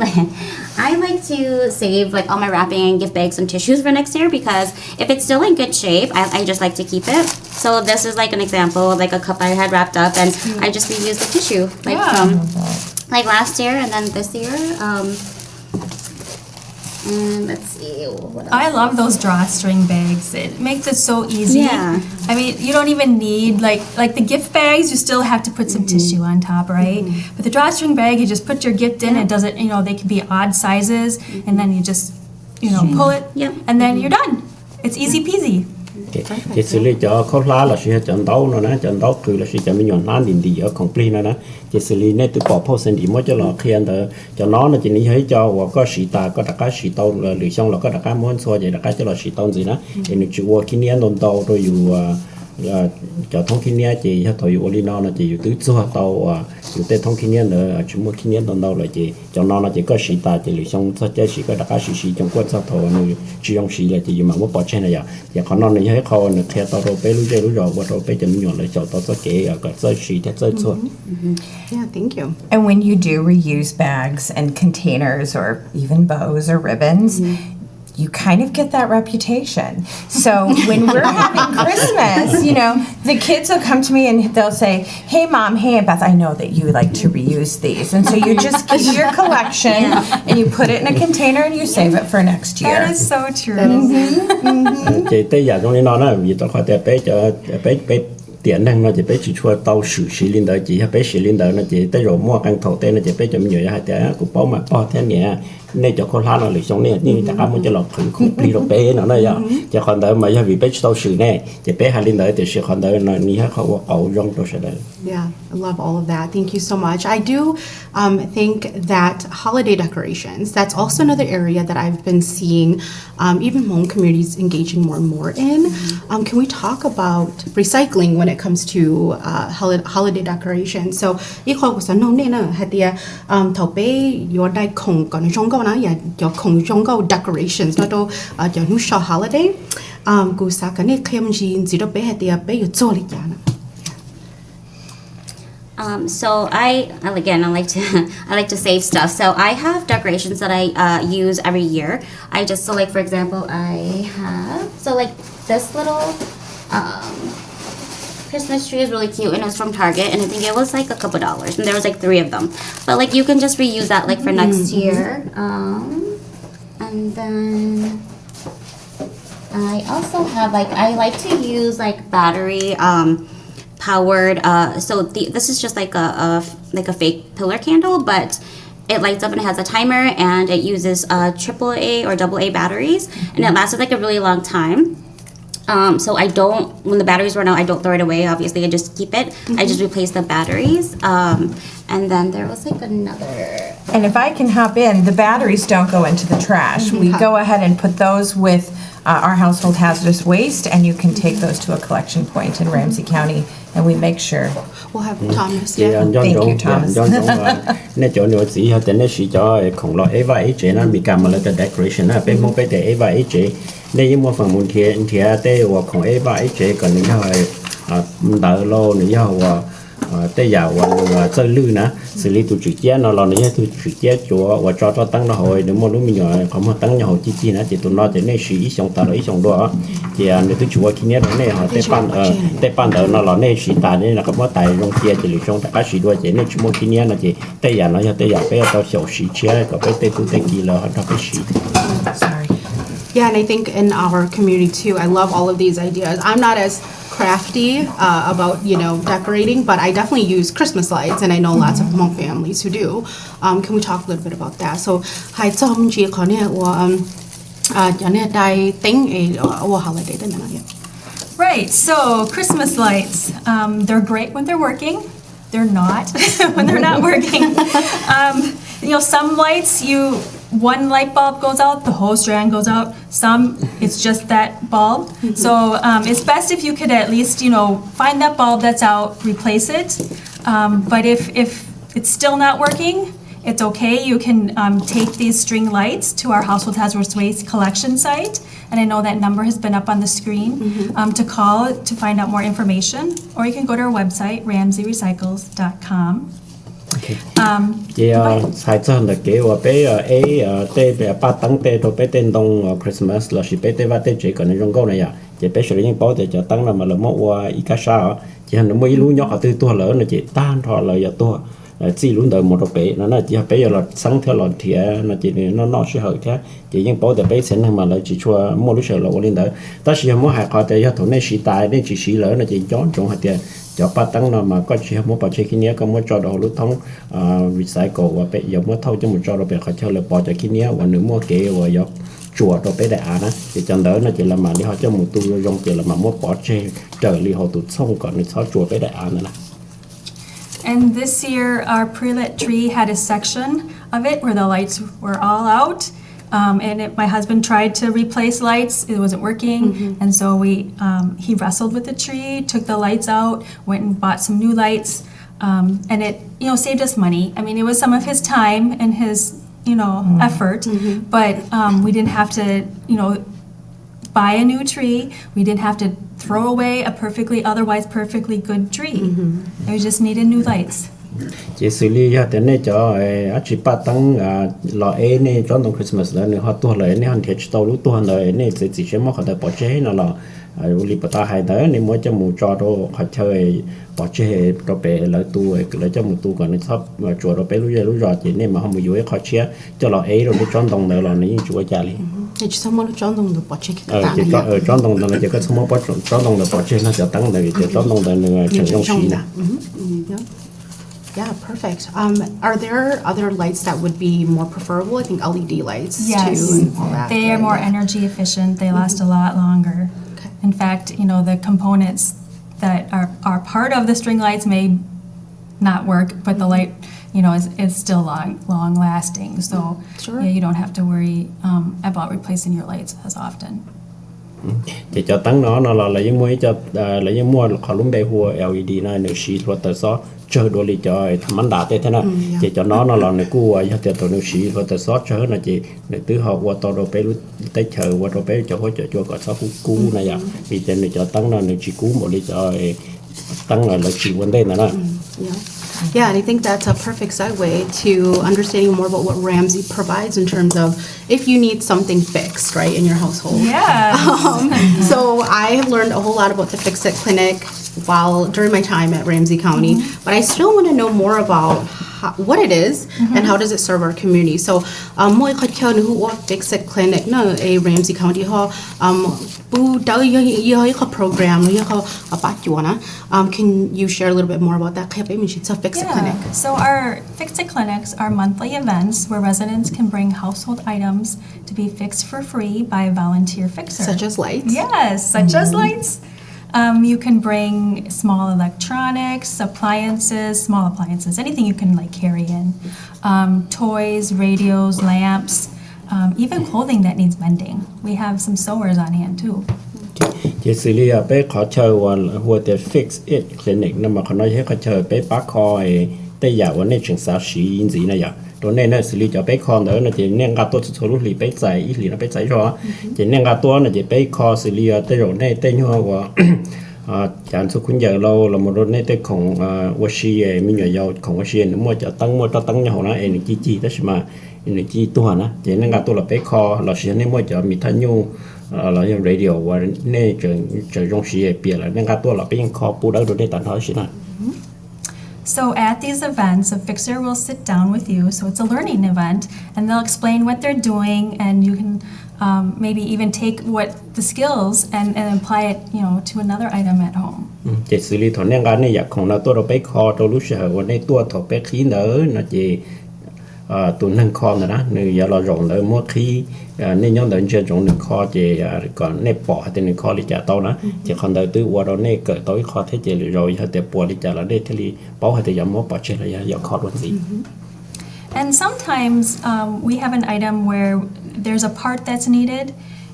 E: like to save like all my wrapping and gift bags and tissues for next year because if it's still in good shape, I just like to keep it. So this is like an example of like a cup I had wrapped up and I just reused the tissue like from like last year and then this year. And let's see. What else?
D: I love those drawstring bags. It makes it so easy.
E: Yeah.
D: I mean, you don't even need like the gift bags. You still have to put some tissue on top, right? But the drawstring bag, you just put your gift in. It doesn't, they can be odd sizes, and then you just, pull it, and then you're done. It's easy peasy.
C: Chị xử lý cho khó lá là sẽ chọn đấu nó nè chọn đấuคือlà sẽ cho mình nhọn nán đình đi ở complete nó nè chị xử lý nên từ bỏ post đi mới cho nó khi anh cho nó chỉ ní thấy cho và có sĩ ta có đặc cái sĩ tàu là lựa xong là có đặc cái muốn xóa vậy đặc cái cho là sĩ tàu gì nè thì mình chịu khi ní anh đồn tàu rồi dù cho thông khi ní chị cho tàu dù nó là chị dù tứ xóa tàu dù tên thông khi ní nữa chúng mua khi ní đồn tàu là chị cho nó là chỉ có sĩ ta chị lựa xong sao chơi sĩ có đặc cái sĩ trong quất sao tàu nó chỉ dùng sĩ là chị dùng mà muốn bỏ trên này giờ giờ còn nó này thấy khó nó theo tàu rồi bé lúa chơi lúa rồi và rồi bé cho mình nhọn lại cho tàu sao kể ở cái chơi sĩ theo chơi xóa.
A: Yeah, thank you.
B: And when you do reuse bags and containers or even bows or ribbons, you kind of get that reputation. So when we're having Christmas, the kids will come to me and they'll say, "Hey Mom, hey Beth, I know that you like to reuse these." And so you just keep your collection and you put it in a container and you save it for next year.
D: That is so true.
C: Chị tới giờ trong nó nói vì tôi khỏi để bé cho bé tiền năng nó chỉ bé chỉ cho tàu xử lý đỡ chỉ bé xử lý đỡ nó chỉ tới rồi mua căn thầu tên nó chỉ bé cho mình nhiều hai té cũng bao mà bao thế nhẹ nên cho con lá nó lựa chọn này nhưng tất cả muốn cho lọt không đi đâu bé nó này giờ cho con đỡ mà vì bé tàu xử này chỉ bé hai lên đỡ thì sẽ con đỡ nó ní hết họ ẩu rong rồi sẽ đỡ.
A: Yeah, I love all of that. Thank you so much. I do think that holiday decorations, that's also another area that I've been seeing even Hmong communities engaging more and more in. Can we talk about recycling when it comes to holiday decorations? So, qhov của sản nông nên là hạt địa thầu bé your đại khổng còn trong câu nói your khổng trong câu decorations nó đâu your new show holiday. Cú sa cái này khiêm gì đó bé hạt địa bé your cho lịch giả.
E: So I like to save stuff. So I have decorations that I use every year. So like for example, I have this little Christmas tree is really cute and it's from Target and I think it was like a couple dollars and there was like 3 of them. But like you can just reuse that like for next year. And then I also have I like to use like battery powered this is just like a fake pillar candle, but it lights up and it has a timer and it uses AAA or AA batteries and it lasted like a really long time. So when the batteries run out, I don't throw it away, obviously I just keep it. I just replace the batteries. And then there was like another.
B: And if I can hop in, the batteries don't go into the trash. We go ahead and put those with our household hazardous waste, and you can take those to a collection point in Ramsey County, and we make sure.
A: We'll have Thomas.
B: Thank you, Thomas.
C: Nên chỗ nữa chỉ họ tên nó chỉ cho khổng lồ Eva ấy nó bị cầm là cái decoration á, bên mông bên để Eva ấy nên một phần muốn thì tê hoặc khổng Eva ấy còn những cái đỡ lô những cái tê giàu và chơi lư nè xử lý tụi chữ nó là những tụi chữ chỗ và cho tăng nó hồi nếu mà lúc mình nhỏ có một tăng nhỏ chi nè thì tụi nó thì nên sử dụng tạo lấy dùng đó thì nếu tụi chủ khi nhớ này họ tê pan đỡ nó là nên sử tài nên là có một tài trong kia thì dùng tất cả sử đua thì nên chúng khi nhớ là thì tê giàu nó tê giàu bé tao sử sử chia có bé tê tụi tê kỳ là họ phải sử.
A: Yeah, and I think in our community too, I love all of these ideas. I'm not as crafty about decorating, but I definitely use Christmas lights, and I know lots of Hmong families who do. Can we talk a little bit about that? So, hai txog chỉ có nè, cho nè đại tính holiday đó nè.
D: Right, so Christmas lights, they're great when they're working. They're not when they're not working. Some lights, one light bulb goes out, the whole strand goes out. Some, it's just that bulb. So it's best if you could at least, find that bulb that's out, replace it. But if it's still not working, it's okay. You can take these string lights to our household hazardous waste collection site. And I know that number has been up on the screen to call to find out more information. Or you can go to our website, ramseyrecycles.com.
C: Thì sai cho là kiểu bé tê bé ba tăng tê rồi bé tên đông Christmas là chỉ bé tê và tê chỉ còn trong câu này à chỉ bé xử lý những bảo thì cho tăng là mà là một qua ít cá sao chỉ hành nó mới lú nhóc ở từ tua lớn là chỉ tan thọ là giờ tua chỉ luôn đời một bé nó chỉ bé giờ là sáng theo lòn thì nó chỉ nó sẽ hơi thế chỉ những bảo để bé sẽ mà là chỉ cho mua lúc sau là lên đời ta chỉ mua hạt họ thì thằng này chỉ tài nên chỉ lỡ nó chỉ chọn trong hạt tiền cho ba tăng nó mà có chỉ mua bảo chế kia có mua cho đồ lúc thông recycle và bé giờ mua thâu cho một cho đồ bé họ cho là bỏ cho kia và nếu mua kế và giờ chùa đồ bé đại á thì chẳng đỡ nó chỉ là mà đi họ cho một tu dùng chỉ là mà mua bỏ chế trở li họ tụt xong còn nó chùa bé đại á nữa là.
D: And this year, our pre-lit tree had a section of it where the lights were all out. My husband tried to replace lights. It wasn't working. And so he wrestled with the tree, took the lights out, went and bought some new lights. And it, saved us money. I mean, it was some of his time and his, effort, but we didn't have to, buy a new tree. We didn't have to throw away a otherwise perfectly good tree. We just needed new lights.
C: Chỉ xử lý ra thế này cho chỉ bắt tăng lọ này cho đông Christmas là họ tua lại này hắn thiệt tàu lúc tua lại này chỉ xem mà họ đã bỏ chế nó là li bắt ta hay đấy nên mỗi cho một cho đồ họ chơi bỏ chế đồ bé lại tu lại cho một tu còn nó sắp chùa đồ bé lúc rồi chỉ nên mà không có họ chia cho lọ rồi cho đông này là những chùa trả li.
A: Chỉ xong mới cho đông được bỏ chế cái
C: chỉ có cho đông là chỉ có xong mới cho đông là bỏ chế nó sẽ tăng này cho đông là chẳng trong xí nè.
A: Yeah, perfect. Are there other lights that would be more preferable? I think LED lights too and all that.
D: They are more energy efficient. They last a lot longer.
A: Okay.
D: In fact, the components that are part of the string lights may not work, but the light, is still long lasting. So you don't have to worry about replacing your lights as often.
C: Chỉ cho tăng nó là những mua cho là những mua họ luôn đây hùa LED này nếu xí rồi tới số chơi đồ li cho thằng anh đã thế nào chỉ cho nó là này cua cho tiền tàu nếu xí rồi tới số chơi là chỉ để tứ họ qua tàu đồ bé lúc tới chờ qua đồ bé cho hỗ trợ cho cả số cú này à vì thế này cho tăng nó nếu chỉ cú một li cho tăng là chỉ vấn đề này.
A: Yeah, and I think that's a perfect segue to understanding more about what Ramsey provides in terms of if you need something fixed, right, in your household.
D: Yeah.
A: So I have learned a whole lot about the Fix It Clinic during my time at Ramsey County, but I still want to know more about what it is and how does it serve our community. So, moi khatyo nu wa Fix It Clinic na a Ramsey County ho bu da yi program yi about you wanna can you share a little bit more about that? It's a Fix It Clinic.
D: So our Fix It Clinics are monthly events where residents can bring household items to be fixed for free by a volunteer fixer.
A: Such as lights?
D: Yes, such as lights. You can bring small electronics, small appliances, anything you can carry in. Toys, radios, lamps, even clothing that needs mending. We have some sewers on hand too.
C: Chỉ xử lý bé khó chơi hoặc the Fix It Clinic nhưng mà họ nói họ chơi bé bác coi tây giả vấn đề chính xác gì gì này vậy. Đó nên là xử lý cho bé con đó là chỉ nên gạt tôi số lúc lý bé giải ít lý nó bé giải rồi chỉ nên gạt tôi là chỉ bé con xử lý tới rồi này tới nhau và chẳng số cũng giờ lâu là một đôi này tớiของwashi mình nhớ giàuของwashi nó mua cho tăng nhau nó energy đó mà energyตัวนะchỉ nên gạt tôi là bé con là sẽ nên mua cho mình thanh nhau là những radio và nên chờ trong sĩ biệt là nên gạt tôi là bé con phụ đỡ được để tận hỏi xin.
D: So at these events, a fixer will sit down with you. So it's a learning event, and they'll explain what they're doing, and you can maybe even take the skills and apply it, to another item at home.
C: Chỉ xử lý thằng này này giặc không là tôi đâu biết kho tôi lúc sauวันนี้ตัวthọ biết khí nữa nó chỉ tụi nâng kho nữa đó nếu giờ là rộng nữa mỗi khi nên nhóm đến chơi rộng nâng kho chỉ còn nên bỏ thì nâng kho đi trả tao đó chỉ còn đợi từ qua đó nên cởi tối kho thế chỉ rồi hay để bỏ đi trả là để thì bảo hay thì giảm mỗi bỏ chơi là giờ kho luôn gì.
D: And sometimes we have an item where there's a part that's needed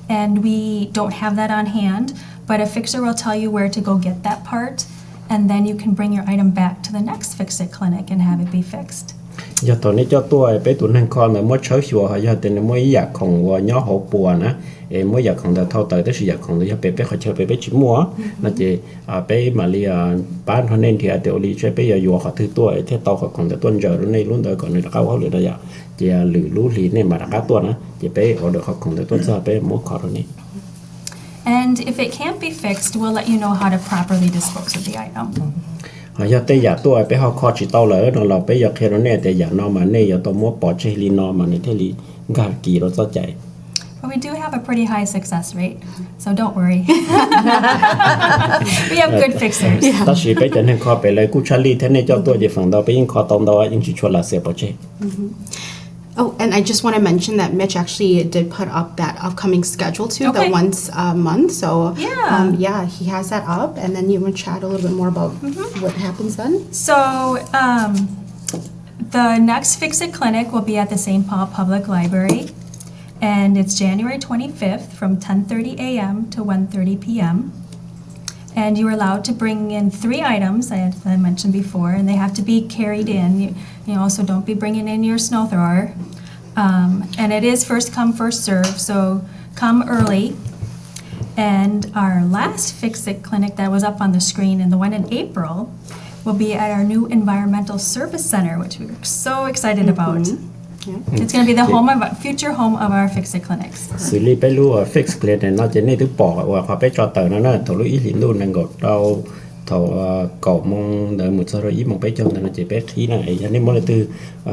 D: and we don't have that on hand, but a fixer will tell you where to go get that part, and then you can bring your item back to the next Fix It Clinic and have it be fixed.
C: Giờ tụi này cho tôi bé tụi nâng kho mà mỗi chơi xùa hay giờ tụi này mỗi giặc không và nhỏ hậu bùa nè mỗi giặc không đã thâu tới tới sự giặc không thì bé họ chơi bé chỉ mua nó chỉ bé mà li bán họ nên thì tiểu li chơi bé giờ vừa họ thứ tuổi thế tao họ không đã tuân giờ này luôn đời còn này là cao hơn nữa giờ chỉ lử lú lì này mà đã cá tuần á chỉ bé họ được họ không đã tuân giờ bé mỗi kho rồi này.
D: And if it can't be fixed, we'll let you know how to properly dispose of the item.
C: họ giờ tây giả tôi bé họ khó chỉ tao lỡ nó là bé giờ khi nó nè tây giả nó mà nè giờ tôi mua bỏ chơi li nó mà nè thế li gà kỳ nó cho chạy.
D: But we do have a pretty high success rate, so don't worry. We have good fixers.
C: Ta chỉ bé cho nên khó bé lấy cú Charlie thế này cho tôi về phần đó bé những khó tông đó những chỉ cho là sẽ bỏ chơi.
A: Oh, and I just want to mention that Mitch actually did put up that upcoming schedule too,
D: Okay.
A: the once a month. So
D: Yeah.
A: he has that up, and then you want to chat a little bit more about what happens then.
D: So the next Fix It Clinic will be at the St. Paul Public Library, and it's January 25th from 10:30 a.m. to 1:30 p.m. And you're allowed to bring in 3 items, as I mentioned before, and they have to be carried in. You also don't be bringing in your snow thrower. And it is first come, first serve, so come early. And our last Fix It Clinic that was up on the screen, and the one in April, will be at our new Environmental Service Center, which we're so excited about. It's going to be the future home of our Fix It Clinics.
C: xử lý bé lu fix clear này nó chỉ nên thứ bỏ và họ bé cho tờ nó thầu lu ít liền luôn nên gọt đâu thầu cầu mong đợi một số rồi ít mong bé cho nên nó chỉ bé khí này cho nên mỗi từ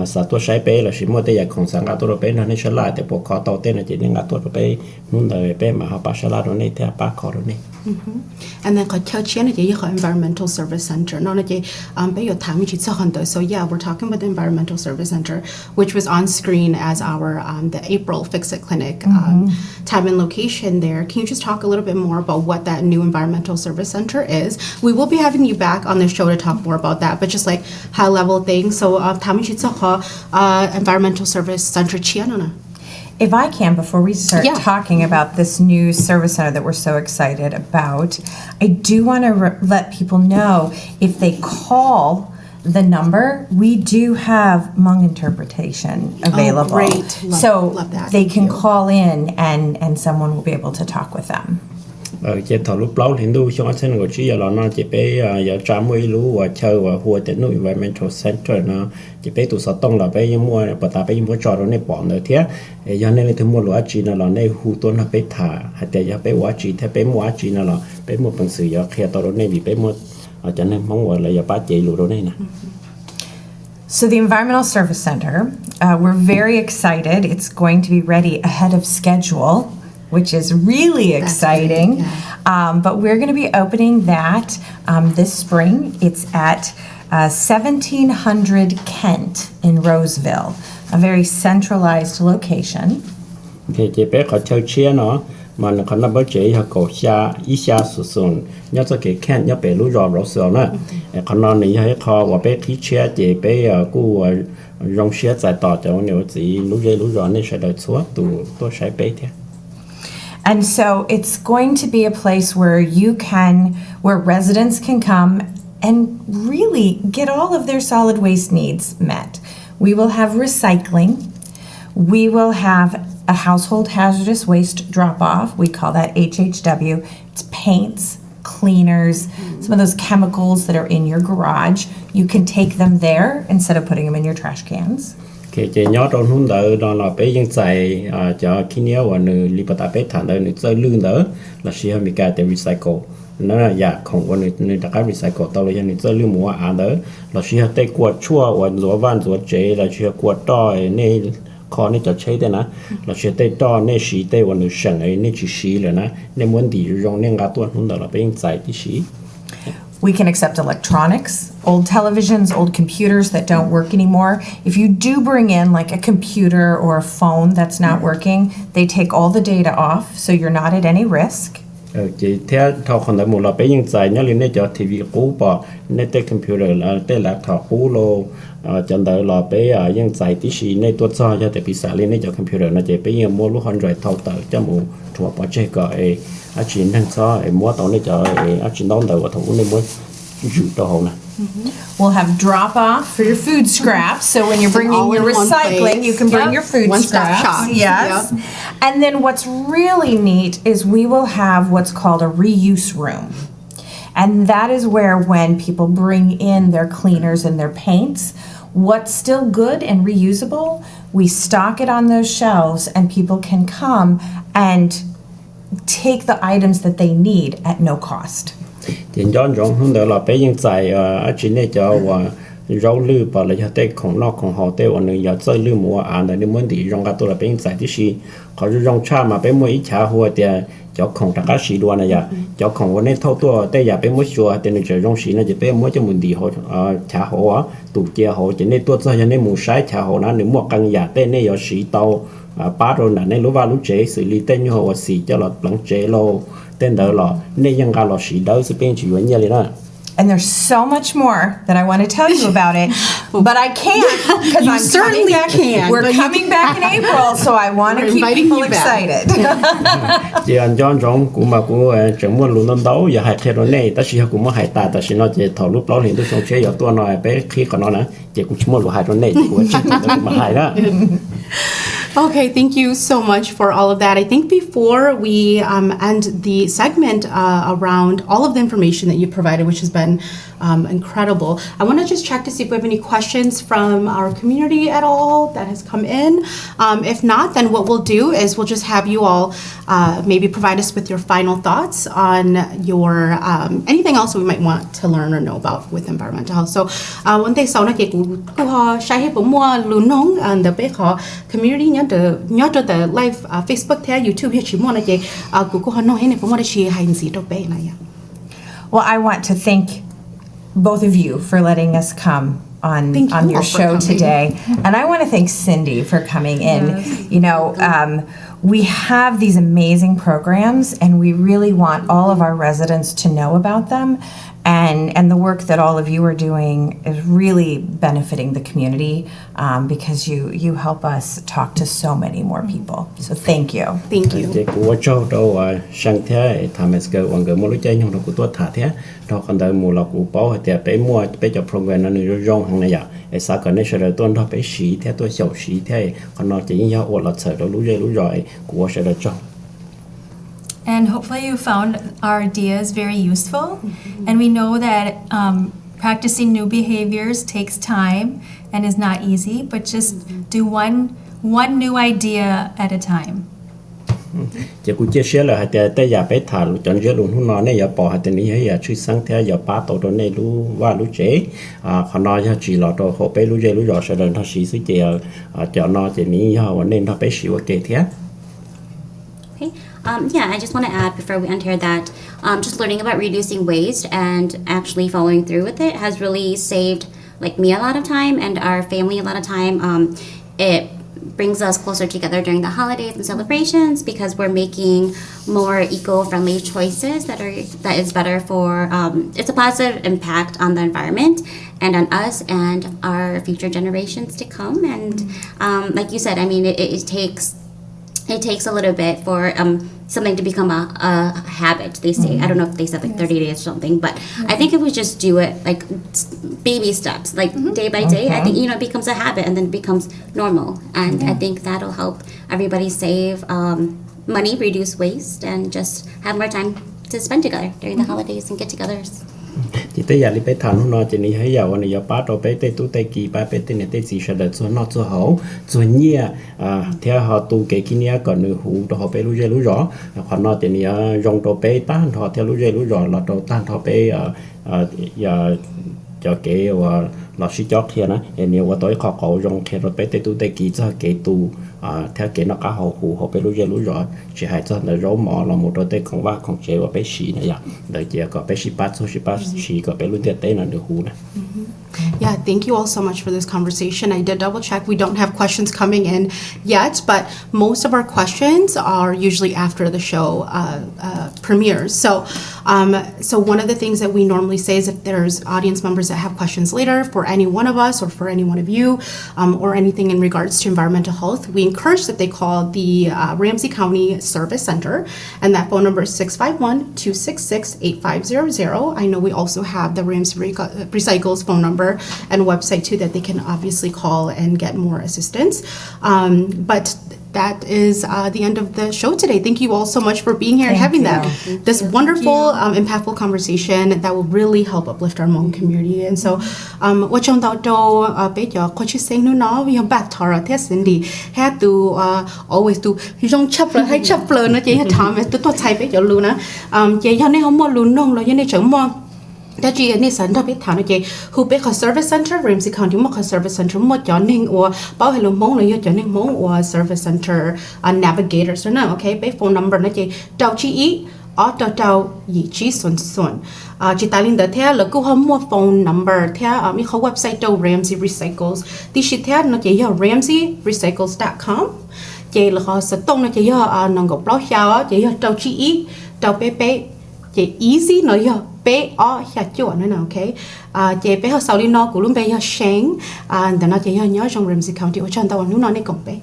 C: xã tôi sai bé là chỉ mỗi từ giờ còn sáng cả tôi bé nó nên sẽ lại để bộ khó tàu tên là chỉ nên cả tôi bé muốn đợi bé mà họ bắt sẽ lại rồi này theo bác khó rồi này.
A: And then có theo chiến là Environmental Service Center. Nó là bây giờ tham chỉ cho hơn tới. So yeah, we're talking about the Environmental Service Center, which was on screen as our the April Fix It Clinic time and location there. Can you just talk a little bit more about what that new Environmental Service Center is? We will be having you back on the show to talk more about that, but just like high level things. So tham chỉ cho Environmental Service Center chia nó.
B: If I can, before we start
A: Yeah.
B: talking about this new service center that we're so excited about, I do want to let people know if they call the number, we do have Hmong interpretation available.
A: Great.
B: So
A: Love that.
B: they
A: Thank
B: can
A: you.
B: call in and someone will be able to talk with them.
C: Chỉ thầu lúc lâu thì đâu cho anh gọi chỉ là nó chỉ bé giờ trả mấy lú và chơi và hùa đến nơi environmental center nó chỉ bé tụ sở tông là bé mua bà ta bé mua trò đó này bỏ nữa thế giờ nên là thứ mua lúa chỉ là này hù tôn là bé thả hay để giờ bé quá chỉ thế bé mua chỉ là bé mua bằng sự giờ khi tao đó này bị bé mua cho nên mong gọi là giờ bác chị lúa đó này nè.
B: So the Environmental Service Center, we're very excited. It's going to be ready ahead of schedule, which is really exciting. But we're going to be opening that this spring. It's at 1700 Kent in Roseville, a very centralized location.
C: Thì chị bé có chơi chia nó mà nó còn nằm ở chế họ cổ xa ít xa sụt sụn nhớ cho cái khen nhớ bé lú rò rò sườn nữa còn nó này hay kho và bé khí chia chị bé cú rong chia giải tỏ cho nếu chỉ lú dây lú rò này sẽ đợi xuống tụ tôi sẽ bé thế.
B: And so it's going to be a place where residents can come and really get all of their solid waste needs met. We will have recycling. We will have a household hazardous waste drop-off. We call that HHW. It's paints, cleaners, some of those chemicals that are in your garage. You can take them there instead of putting them in your trash cans.
C: Cái chị nhớ trong hôm đó là bé dân chạy cho khi nhớ và nữ li bát bé thằng đó nữ chơi lương đó là chỉ hay bị cái để recycle nó là giả không có nữ đặc cái recycle tao là nữ chơi lương mua ăn đó là chỉ hay tay quạt chua và rửa van rửa chế là chỉ quạt to này khó này cho chế đấy nè là chỉ tay to này xí tay và nữ sẵn ấy này chỉ xí rồi nè nên muốn đi rong nên ngã tuần hôm đó là bé dân chạy đi xí.
B: We can accept electronics, old televisions, old computers that don't work anymore. If you do bring in like a computer or a phone that's not working, they take all the data off, so you're not at any risk.
C: Chị theo thao còn lại một là bé dân chạy nhớ lên đây cho TV cũ bỏ nên tay computer là tay laptop cũ lô chân đời là bé dân chạy tí xí nên tôi cho để bị xả lên đây cho computer nó chỉ bé dân mua lúc hundred thao tờ cho một thua bỏ chơi gọi chỉ năng cho mua tàu này cho chỉ đón đời và thủ này mới dụ đồ nè.
B: We'll have drop off for your food scraps. So when you're bringing
A: all in
B: your
A: one
B: recycling,
A: place.
B: you can bring your food
A: One-stop
B: scraps.
A: shop.
B: Yes.
A: Yep.
B: And then what's really neat is we will have what's called a reuse room. And that is where when people bring in their cleaners and their paints, what's still good and reusable, we stock it on those shelves and people can come and take the items that they need at no cost.
C: thì John giống hơn đó là bé những tại ở trên này cho và rau lư bảo là cho tết không nó không họ tết ở nơi giờ chơi lư mùa ăn là nên muốn thì rong cái tôi là bé những tại tí gì họ rong cha mà bé mỗi cha hoa thì cho không tất cả sĩ đua này giờ cho không có nên thâu tua tết giờ bé mỗi chùa thì nên chơi rong sĩ này chỉ bé mỗi cho mình đi họ cha họ á tụ chia họ chỉ nên tua cho nên mù sái cha họ nó nếu mua căn nhà tết này giờ sĩ tàu bắt rồi là nên lúc vào lúc chế xử lý tên như họ sĩ cho là bằng chế lô tên đó là nênยังการ là sĩ đó sẽเป็นชีวิตเนี่ยเลยนะ
B: And there's so much more that I want to tell you about it, but I can't because I'm
A: certainly
B: coming back.
A: can,
B: We're
A: but you
B: coming back in April, so I want to
A: We're
B: keep
A: inviting
B: people
A: you back.
B: excited.
C: thì anh John giống cũng mà cũng chẳng muốn luôn năm đấu giờ hai thế rồi này ta chỉ cũng muốn hai ta ta chỉ nói chỉ thầu lúc đó thì tôi xong chế giờ tôi nói bé khi còn nó nữa chỉ cũng chỉ muốn luôn hai rồi này cũng chỉ mà hai đó.
A: Okay, thank you so much for all of that. I think before we end the segment around all of the information that you provided, which has been incredible, I want to just check to see if we have any questions from our community at all that has come in. If not, then what we'll do is we'll just have you all maybe provide us with your final thoughts on your anything else we might want to learn or know about with environmental health. So, one thing sau này cô họ sai hết bông mua luôn nóng and the big community nhớ the live Facebook theo YouTube hết chỉ mua này cô họ nói hết này bông mua để chỉ hành gì đâu bé này.
B: Well, I want to thank both of you for letting us come on
A: Thank you
B: your
A: all for
B: show
A: coming.
B: today. And I want to thank Cindy for coming in. You know, we have these amazing programs and we really want all of our residents to know about them. And the work that all of you are doing is really benefiting the community because you help us talk to so many more people. So thank you.
A: Thank you.
C: Thì của châu đâu sang thế tham gia cái người mua lúc chơi nhưng mà của tôi thả thế đó còn đời mua là của bảo thì bé mua bé cho program nó người rong hàng này à sao cái này sẽ là tôi đó bé xí thế tôi xấu xí thế còn nó chỉ như ở là sợ đó lúc rồi của sẽ là châu.
D: And hopefully you found our ideas very useful. And we know that practicing new behaviors takes time and is not easy, but just do one new idea at a time.
C: Chỉ cũng chia sẻ là hạt tới giờ bé thả chọn giữa luôn nó này giờ bỏ hạt này hay giờ chui sang thế giờ ba tổ đó này lu và lu chế còn nó giờ chỉ là đồ hộ bé lu chế lu rõ sẽ lần thằng sĩ sẽ chỉ chọn nó chỉ ní giờ nên thằng bé xíu cái thế.
E: Okay. Yeah, I just want to add before we end here that just learning about reducing waste and actually following through with it has really saved like me a lot of time and our family a lot of time. It brings us closer together during the holidays and celebrations because we're making more eco-friendly choices that is better for it's a positive impact on the environment and on us and our future generations to come. And like you said, I mean it takes a little bit for something to become a habit, they say. I don't know if they said like 30 days or something, but I think if we just do it like baby steps, like day by day, I think, it becomes a habit and then it becomes normal. And I think that'll help everybody save money, reduce waste, and just have more time to spend together during the holidays and get-togethers.
C: Chỉ tới giờ đi bé thằng nó chỉ ní hay giờ anh giờ bắt đầu bé tới tu tới kỳ ba bé tới này tới gì sẽ được cho nó cho hậu cho nhia theo họ tu cái kia nhia còn nửa hũ đó họ bé lú dây lú rõ còn nó chỉ ní rong đồ bé tan họ theo lú dây lú rõ là đồ tan họ bé giờ cho cái là sĩ chót kia nè nếu mà tối họ có rong kia rồi bé tới tu tới kỳ cho cái tu theo cái nó cả hậu hũ họ bé lú dây lú rõ chỉ hay cho là rau mỏ là một đôi tay không va không chế và bé xì này đợi chỉ có bé xì bát số xì bát xì có bé luôn tiệt tế là được hũ này.
A: Yeah, thank you all so much for this conversation. I did double check. We don't have questions coming in yet, but most of our questions are usually after the show premieres. So one of the things that we normally say is if there's audience members that have questions later for any one of us or for any one of you, or anything in regards to environmental health, we encourage that they call the Ramsey County Service Center, and that phone number is 651-266-8500. I know we also have the Ramsey Recycles phone number and website too that they can obviously call and get more assistance. But that is the end of the show today. Thank you all so much for being here and having this wonderful, impactful conversation that will really help uplift our Hmong community. And so, what trong đạo đâu bây giờ có chút sinh nữa nó vì bạn thở thế sinh đi hết từ always từ trong chấp rồi hay chấp rồi nó chỉ hết thầm từ tôi thấy bây giờ luôn á chỉ cho nên không mua luôn nông rồi cho nên chẳng mua đã chỉ nên sản phẩm biết thảo nó chỉ hữu biết có service center Ramsey County một có service center một cho nên or bảo hay luôn mong là cho nên mong or service center navigators rồi nè, okay, bé phone number nó chỉ đầu chỉ ý ở đầu gì chỉ xuân xuân chỉ tài linh đó theo là cứ không mua phone number theo mi có website đầu Ramsey Recycles thì chỉ theo nó chỉ là ramseyrecycles.com chỉ là họ sẽ tung nó chỉ là nông nghiệp blog sao chỉ là đầu chỉ ý đầu bé chỉ easy nói giờ bé ở nhà chỗ nữa nè, okay, chỉ bé họ sau đi nó cũng luôn bé họ sáng để nó chỉ nhớ trong Ramsey County ở trong tàu nước nó này cũng bé.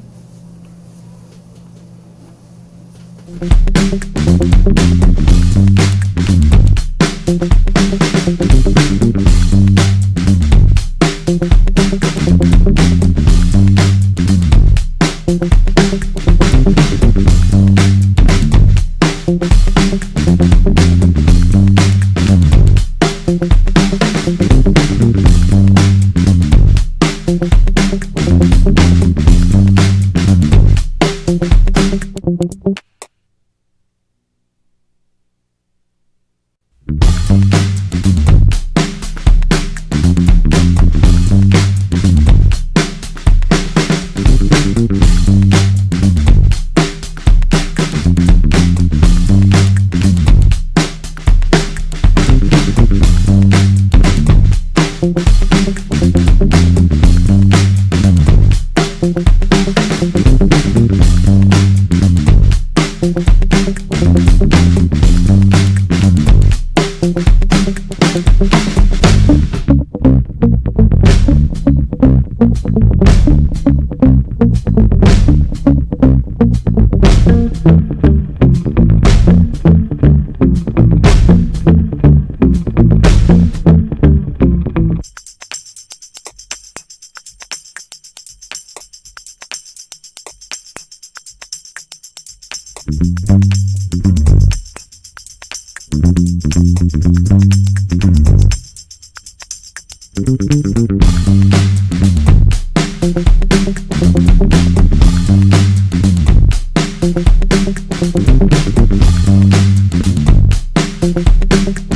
F: Thank you.